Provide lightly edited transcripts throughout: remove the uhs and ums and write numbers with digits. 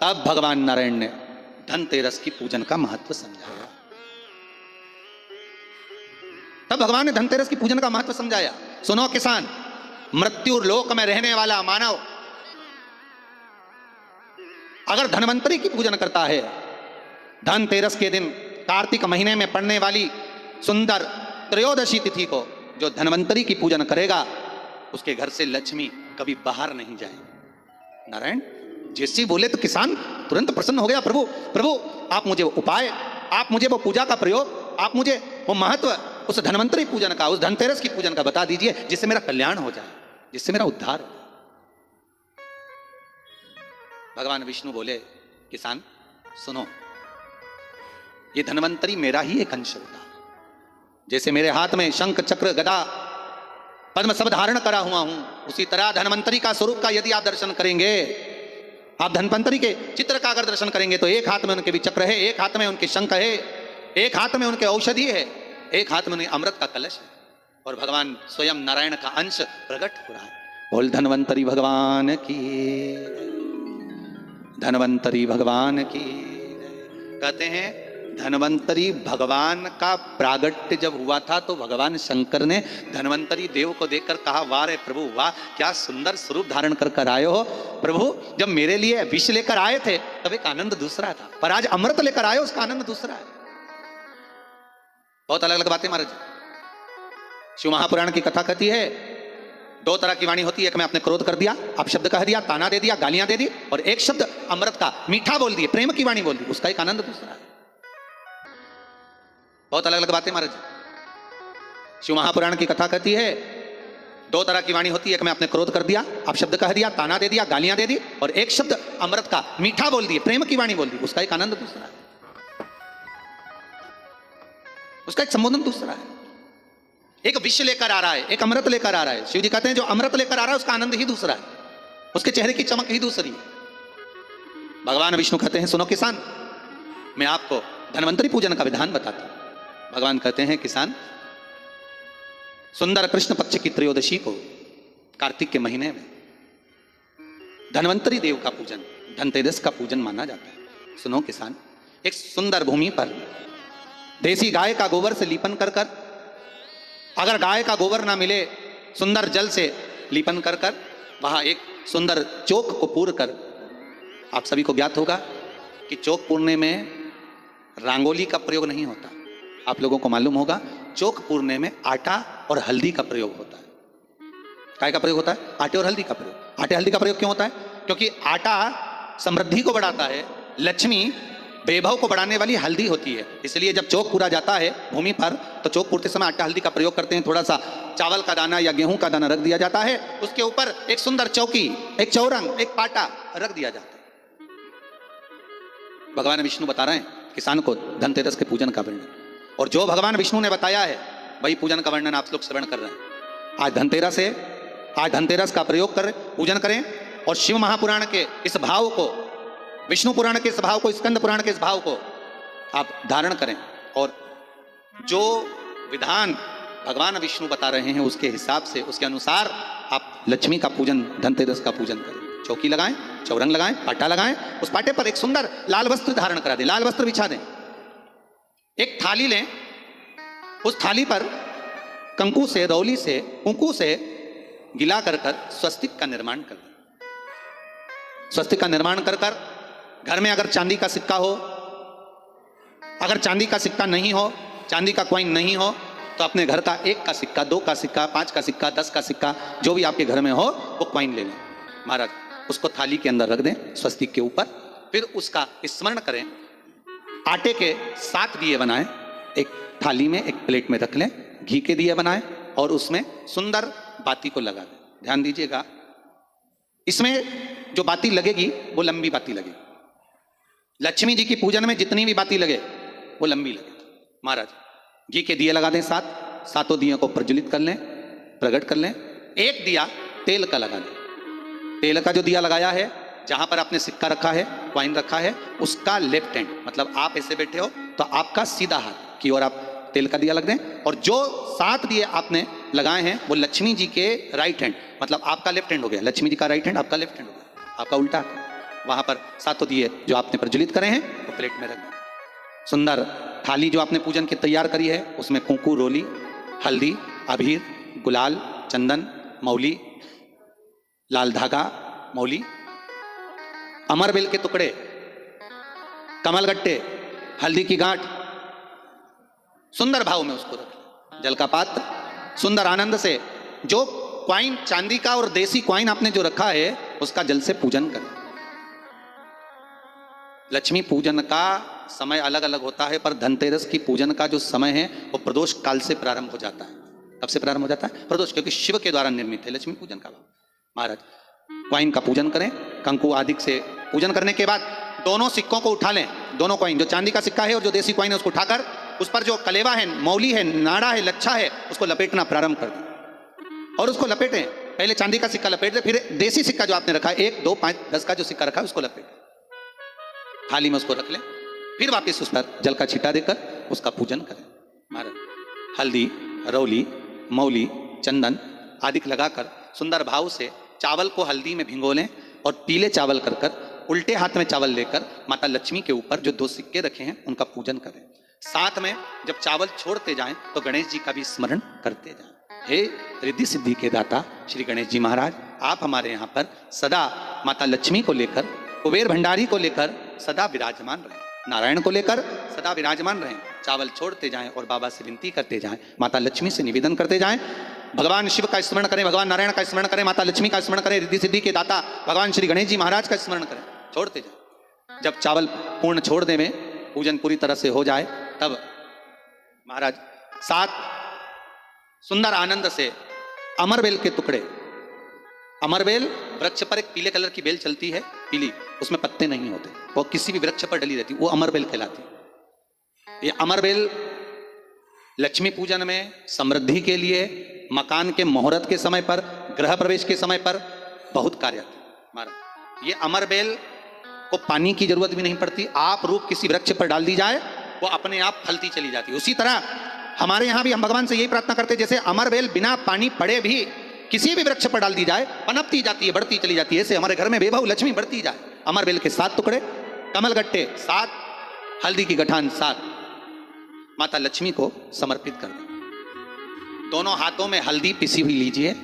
तब भगवान नारायण ने धनतेरस की पूजन का महत्व समझाया। तब भगवान ने धनतेरस की पूजन का महत्व समझाया। सुनो किसान, मृत्यु लोक में रहने वाला मानव अगर धनवंतरी की पूजन करता है, धनतेरस के दिन कार्तिक महीने में पड़ने वाली सुंदर त्रयोदशी तिथि को जो धनवंतरी की पूजन करेगा, उसके घर से लक्ष्मी कभी बाहर नहीं जाएगी। नारायण जैसे बोले तो किसान तुरंत प्रसन्न हो गया। प्रभु प्रभु आप मुझे वो उपाय, आप मुझे वो पूजा का प्रयोग, आप मुझे वो महत्व उस धनवंतरी पूजन का, उस धनतेरस की पूजन का बता दीजिए, जिससे मेरा कल्याण हो जाए, जिससे मेरा उद्धार हो। भगवान विष्णु बोले, किसान सुनो, ये धनवंतरी मेरा ही एक अंश होता। जैसे मेरे हाथ में शंख चक्र गदा पद्म सब धारण करा हुआ हूं, उसी तरह धनवंतरी का स्वरूप का यदि आप दर्शन करेंगे, आप धनवंतरी के चित्र का अगर दर्शन करेंगे तो एक हाथ में उनके भी चक्र है, एक हाथ में उनके शंख है, एक हाथ में उनके औषधि है, एक हाथ में उनके अमृत का कलश है, और भगवान स्वयं नारायण का अंश प्रकट हो रहा है। बोल धनवंतरी भगवान की, धनवंतरी भगवान की। कहते हैं धनवंतरी भगवान का प्रागट्य जब हुआ था तो भगवान शंकर ने धनवंतरी देव को देखकर कहा, वाह रे प्रभु वाह, क्या सुंदर स्वरूप धारण कर आए हो प्रभु। जब मेरे लिए विष लेकर आए थे तब एक आनंद दूसरा था, पर आज अमृत लेकर आए हो, उसका आनंद दूसरा है। बहुत अलग अलग बातें महाराज। शिव महापुराण की कथा कहती है, दो तरह की वाणी होती है, एक में आपने क्रोध कर दिया, आप शब्द कह दिया, ताना दे दिया, गालियां दे दी, और एक शब्द अमृत का मीठा बोल दिए, प्रेम की वाणी बोल दी, उसका एक आनंद दूसरा है। बहुत अलग अलग बातें महाराज। शिव महापुराण की कथा कहती है, दो तरह की वाणी होती है, एक में आपने क्रोध कर दिया, आप शब्द कह दिया, ताना दे दिया, गालियां दे दी, और एक शब्द अमृत का मीठा बोल दिए, प्रेम की वाणी बोल दी, उसका एक आनंद दूसरा है, उसका एक संबोधन दूसरा है। एक विष लेकर आ रहा है, एक अमृत लेकर आ रहा है। शिव जी कहते हैं जो अमृत लेकर आ रहा है उसका आनंद ही दूसरा है, उसके चेहरे की चमक ही दूसरी है। भगवान विष्णु कहते हैं, सुनो किसान, मैं आपको धनवंतरी पूजन का विधान बताता हूं। भगवान कहते हैं, किसान सुंदर कृष्ण पक्ष की त्रयोदशी को कार्तिक के महीने में धनवंतरी देव का पूजन, धनतेरस का पूजन माना जाता है। सुनो किसान, एक सुंदर भूमि पर देसी गाय का गोबर से लीपन कर कर, अगर गाय का गोबर ना मिले सुंदर जल से लीपन कर कर, वहां एक सुंदर चौक को पूर कर, आप सभी को ज्ञात होगा कि चौक पूरने में रंगोली का प्रयोग नहीं होता। आप लोगों को मालूम होगा चौक पूरने में आटा और हल्दी का प्रयोग होता है। काय का प्रयोग होता है? आटे और हल्दी का प्रयोग। आटे हल्दी का प्रयोग क्यों होता है? क्योंकि आटा समृद्धि को बढ़ाता है, लक्ष्मी वैभव को बढ़ाने वाली हल्दी होती है। इसलिए जब चौक पूरा जाता है भूमि पर तो चौक पूरते समय आटा हल्दी का प्रयोग करते हैं। थोड़ा सा चावल का दाना या गेहूं का दाना रख दिया जाता है, उसके ऊपर एक सुंदर चौकी, एक चौरंग, एक पाटा रख दिया जाता है। भगवान विष्णु बता रहे हैं किसान को धनतेरस के पूजन का वर्णन, और जो भगवान विष्णु ने बताया है वही पूजन का वर्णन आप लोग श्रवण कर रहे हैं। आज धनतेरस है, आज धनतेरस का प्रयोग करें, पूजन करें, और शिव महापुराण के इस भाव को, विष्णु पुराण के इस भाव को, स्कंद पुराण के इस भाव को आप धारण करें, और जो विधान भगवान विष्णु बता रहे हैं उसके हिसाब से, उसके अनुसार आप लक्ष्मी का पूजन, धनतेरस का पूजन करें। चौकी लगाएं, चौरंग लगाएं, पाटा लगाएं, उस पाटे पर एक सुंदर लाल वस्त्र धारण करा दें, लाल वस्त्र बिछा दें। एक थाली लें, उस थाली पर कंकु से, रौली से, कुंकू से गिला कर कर स्वस्तिक का निर्माण कर दें। स्वस्तिक का निर्माण कर कर घर में अगर चांदी का सिक्का हो, अगर चांदी का सिक्का नहीं हो, चांदी का कॉइन नहीं हो, तो अपने घर का 1 का सिक्का, 2 का सिक्का, 5 का सिक्का, 10 का सिक्का, जो भी आपके घर में हो वो कॉइन ले लें महाराज, उसको थाली के अंदर रख दें स्वस्तिक के ऊपर। फिर उसका स्मरण करें, आटे के 7 दिए बनाएं, एक थाली में, एक प्लेट में रख लें, घी के दिए बनाएं और उसमें सुंदर बाती को लगा दें। ध्यान दीजिएगा, इसमें जो बाती लगेगी वो लंबी बाती लगेगी। लक्ष्मी जी की पूजन में जितनी भी बाती लगे वो लंबी लगे महाराज। घी के दिए लगा दें 7, सातों दियों को प्रज्वलित कर लें, प्रकट कर लें। एक दिया तेल का लगा दें। तेल का जो दिया लगाया है, जहां पर आपने सिक्का रखा है, कॉइन रखा है, उसका लेफ्ट हैंड, मतलब आप ऐसे बैठे हो तो आपका सीधा हाथ की ओर आप तेल का दिया लग दें, और जो 7 दिए आपने लगाए हैं वो लक्ष्मी जी के राइट हैंड, मतलब आपका लेफ्ट हैंड हो गया, लक्ष्मी जी का राइट हैंड, आपका लेफ्ट हैंड हो गया, आपका उल्टा। वहां पर सातों दिए जो आपने प्रज्वलित करे हैं वो प्लेट में रख दें। सुंदर थाली जो आपने पूजन की तैयार करी है उसमें कुंकू, रोली, हल्दी, अबीर, गुलाल, चंदन, मौली, लाल धागा, मौली, अमरबेल के टुकड़े, कमलगट्टे, हल्दी की गांठ, सुंदर भाव में उसको रख। जल का पात्र सुंदर आनंद से, जो क्वाइन चांदी का और देसी क्वाइन आपने जो रखा है उसका जल से पूजन करें। लक्ष्मी पूजन का समय अलग अलग होता है, पर धनतेरस की पूजन का जो समय है वो प्रदोष काल से प्रारंभ हो जाता है। कब से प्रारंभ हो जाता है? प्रदोष, क्योंकि शिव के द्वारा निर्मित है लक्ष्मी पूजन का। महाराज क्वाइन का पूजन करें, कंकु आदि से पूजन करने के बाद दोनों सिक्कों को उठा लें। दोनों क्वाइन, जो चांदी का सिक्का है और जो देसी क्वाइन है उसको उठाकर उस पर जो कलेवा है, मौली है, नाड़ा है, लच्छा है, उसको लपेटना प्रारंभ कर दें और उसको लपेटें। पहले चांदी का सिक्का लपेट दें, फिर देसी सिक्का जो आपने रखा है 1, 2, 5, 10 का जो सिक्का रखा है उसको लपेटें, थाली में उसको रख लें। फिर वापस उस पर जल का छींटा देकर उसका पूजन करें। महाराज हल्दी, रौली, मौली, चंदन आदि लगाकर सुंदर भाव से चावल को हल्दी में भिगो लें और पीले चावल कर उल्टे हाथ में चावल लेकर माता लक्ष्मी के ऊपर जो 2 सिक्के रखे हैं उनका पूजन करें। साथ में जब चावल छोड़ते जाएं तो गणेश जी का भी स्मरण करते जाएं। हे रिद्धि सिद्धि के दाता श्री गणेश जी महाराज, आप हमारे यहाँ पर सदा माता लक्ष्मी को लेकर, कुबेर भंडारी को लेकर सदा विराजमान रहें, नारायण को लेकर सदा विराजमान रहें। चावल छोड़ते जाएं और बाबा से विनती करते जाएं, माता लक्ष्मी से निवेदन करते जाएं। भगवान शिव का स्मरण करें, भगवान नारायण का स्मरण करें, माता लक्ष्मी का स्मरण करें, रिद्धि सिद्धि के दाता भगवान श्री गणेश जी महाराज का स्मरण करें, छोड़ते जाएं। जब चावल पूर्ण छोड़ दें में पूजन पूरी तरह से हो जाए तब महाराज सात सुंदर आनंद से अमरबेल के टुकड़े, अमरबेल वृक्ष पर एक पीले कलर की बेल चलती है, पीली, उसमें पत्ते नहीं होते, वो किसी भी वृक्ष पर डली रहती, वो अमरबेल कहलाती। ये अमरबेल लक्ष्मी पूजन में समृद्धि के लिए, मकान के मुहूर्त के समय पर, गृह प्रवेश के समय पर बहुत कार्य आती है। महाराज ये अमरबेल को पानी की जरूरत भी नहीं पड़ती, आप रूप किसी वृक्ष पर डाल दी जाए वो अपने आप फलती चली जाती है। उसी तरह हमारे यहाँ भी हम भगवान से यही प्रार्थना करते हैं, जैसे अमरबेल बिना पानी पड़े भी किसी भी वृक्ष पर डाल दी जाए पनपती जाती है, बढ़ती चली जाती है, ऐसे हमारे घर में बेबहू लक्ष्मी बढ़ती जाए। अमरबेल के 7 टुकड़े, कमलगट्टे 7, हल्दी की गठान 7 माता लक्ष्मी को समर्पित कर दें। दोनों हाथों में हल्दी पिसी हुई लीजिए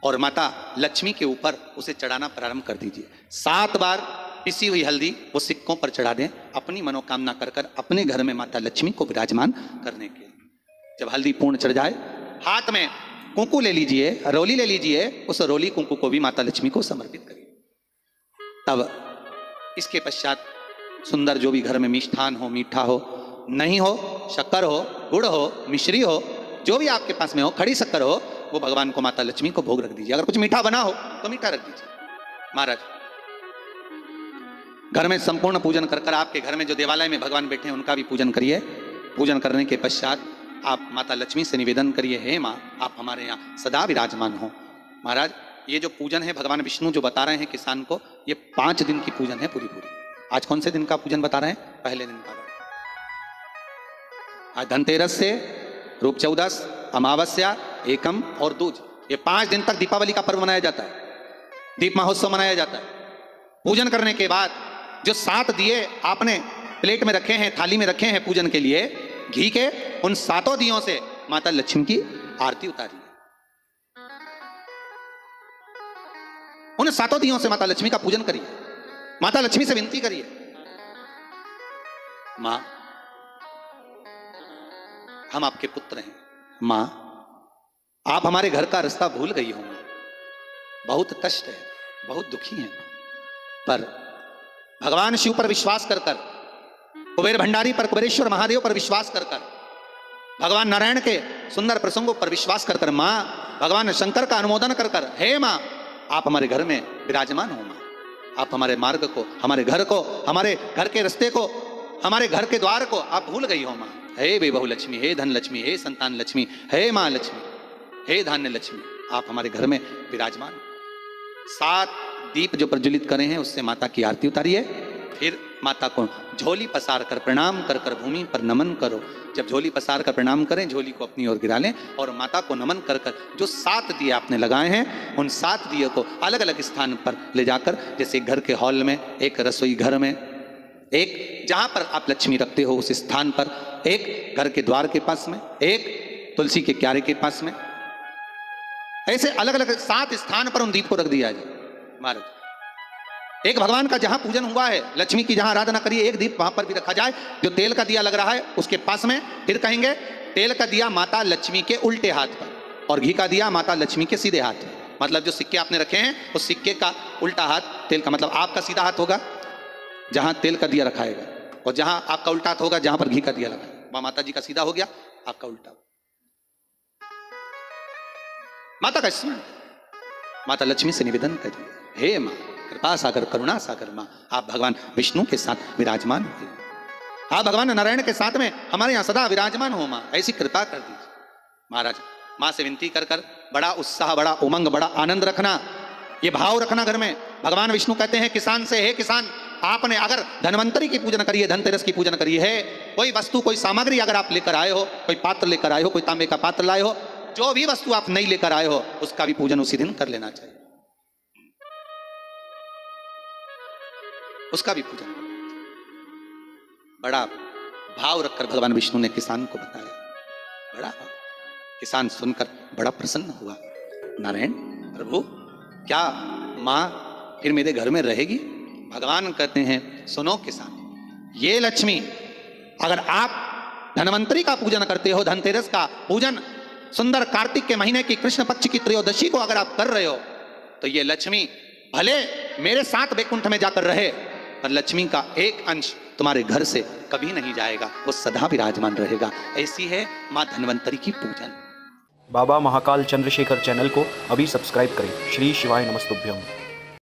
और माता लक्ष्मी के ऊपर उसे चढ़ाना प्रारंभ कर दीजिए। 7 बार पिसी हुई हल्दी वो सिक्कों पर चढ़ा दें, अपनी मनोकामना कर अपने घर में माता लक्ष्मी को विराजमान करने के लिए। जब हल्दी पूर्ण चढ़ जाए, हाथ में कुंकू ले लीजिए, रोली ले लीजिए, उस रोली कुंकू को भी माता लक्ष्मी को समर्पित करिए। तब इसके पश्चात सुंदर जो भी घर में मिष्ठान हो, मीठा हो, नहीं हो, शक्कर हो, गुड़ हो, मिश्री हो, जो भी आपके पास में हो, खड़ी शक्कर हो, वो भगवान को माता लक्ष्मी को भोग रख दीजिए। अगर कुछ मीठा बना हो तो मीठा रख दीजिए। महाराज घर में संपूर्ण पूजन कर आपके घर में जो देवालय में भगवान बैठे हैं उनका भी पूजन करिए। पूजन करने के पश्चात आप माता लक्ष्मी से निवेदन करिए, हे माँ आप हमारे यहाँ सदा विराजमान हो। महाराज ये जो पूजन है भगवान विष्णु जो बता रहे हैं किसान को, ये 5 दिन की पूजन है पूरी। आज कौन से दिन का पूजन बता रहे हैं? पहले दिन का। आज धनतेरस से रूप चौदस, अमावस्या, एकम और दूज, ये 5 दिन तक दीपावली का पर्व मनाया जाता है, दीप महोत्सव मनाया जाता है। पूजन करने के बाद जो 7 दिए आपने प्लेट में रखे हैं, थाली में रखे हैं पूजन के लिए घी के, उन 7 दियों से माता लक्ष्मी की आरती उतारिए। उन 7 दियों से माता लक्ष्मी का पूजन करिए, माता लक्ष्मी से विनती करिए, मां हम आपके पुत्र हैं, मां आप हमारे घर का रास्ता भूल गई हो, बहुत कष्ट है, बहुत दुखी हैं, पर भगवान शिव पर विश्वास कर कुबेर भंडारी पर, कुबेरेश्वर महादेव पर विश्वास कर भगवान नारायण के सुंदर प्रसंगों पर विश्वास कर मां भगवान शंकर का अनुमोदन कर हे मां आप हमारे घर में विराजमान हो, मां आप हमारे मार्ग को, हमारे घर को, हमारे घर के रास्ते को, हमारे घर के द्वार को आप भूल गई हो। मां हे बेबहू लक्ष्मी, हे धन लक्ष्मी, हे संतान लक्ष्मी, हे मां लक्ष्मी, हे धान्य लक्ष्मी, आप हमारे घर में विराजमान। 7 दीप जो प्रज्वलित करे हैं उससे माता की आरती उतारिए। फिर माता को झोली पसार कर प्रणाम कर कर भूमि पर नमन करो। जब झोली पसार कर प्रणाम करें, झोली को अपनी ओर गिरा लें और माता को नमन कर कर जो 7 दिए आपने लगाए हैं, उन 7 दिए को अलग अलग स्थान पर ले जाकर, जैसे घर के हॉल में, एक रसोई घर में, एक जहां पर आप लक्ष्मी रखते हो उस स्थान पर, एक घर के द्वार के पास में, एक तुलसी के क्यारे के पास में, ऐसे अलग अलग 7 स्थान पर उन दीप को रख दिया जाए महाराज। एक भगवान का जहां पूजन हुआ है, लक्ष्मी की जहां आराधना करिए, एक दीप वहां पर भी रखा जाए। जो तेल का दिया लग रहा है उसके पास में, फिर कहेंगे तेल का दिया माता लक्ष्मी के उल्टे हाथ पर और घी का दिया माता लक्ष्मी के सीधे हाथ पर। मतलब जो सिक्के आपने रखे हैं उस सिक्के का उल्टा हाथ तेल का, मतलब आपका सीधा हाथ होगा जहां तेल का दिया रखाएगा, और जहां आपका उल्टा हाथ होगा जहां पर घी का दिया लगा, वहां माता जी का सीधा हो गया, आपका उल्टा। माता का स्मरण, माता लक्ष्मी से निवेदन करिए, हे मां कृपा सागर करुणा सागर मां, आप भगवान विष्णु के साथ विराजमान हो, आप भगवान नारायण के साथ में हमारे यहां सदा विराजमान हो मां, ऐसी कृपा कर दीजिए। महाराज मां से विनती कर कर बड़ा उत्साह, बड़ा उमंग, बड़ा आनंद रखना, ये भाव रखना घर में। भगवान विष्णु कहते हैं किसान से, हे किसान, आपने अगर धनवंतरी की पूजन करी है, धनतेरस की पूजन करी है, कोई वस्तु कोई सामग्री अगर आप लेकर आए हो, कोई पात्र लेकर आए हो, कोई तांबे का पात्र लाए हो, जो भी वस्तु आप नहीं लेकर आए हो उसका भी पूजन उसी दिन कर लेना चाहिए, उसका भी पूजन। बड़ा भाव रखकर भगवान विष्णु ने किसान को बताया, बड़ा भाव। किसान सुनकर बड़ा प्रसन्न हुआ, नारायण प्रभु क्या मां फिर मेरे घर में रहेगी? भगवान कहते हैं सुनो किसान, ये लक्ष्मी अगर आप धनवंतरी का पूजन करते हो, धनतेरस का पूजन सुंदर कार्तिक के महीने की कृष्ण पक्ष की त्रयोदशी को अगर आप कर रहे हो, तो ये लक्ष्मी भले मेरे साथ वैकुंठ में जाकर रहे, पर लक्ष्मी का एक अंश तुम्हारे घर से कभी नहीं जाएगा, वो सदा विराजमान रहेगा। ऐसी है मां धनवंतरी की पूजन। बाबा महाकाल चंद्रशेखर चैनल को अभी सब्सक्राइब करें। श्री शिवाय नमस्तुभ्यम।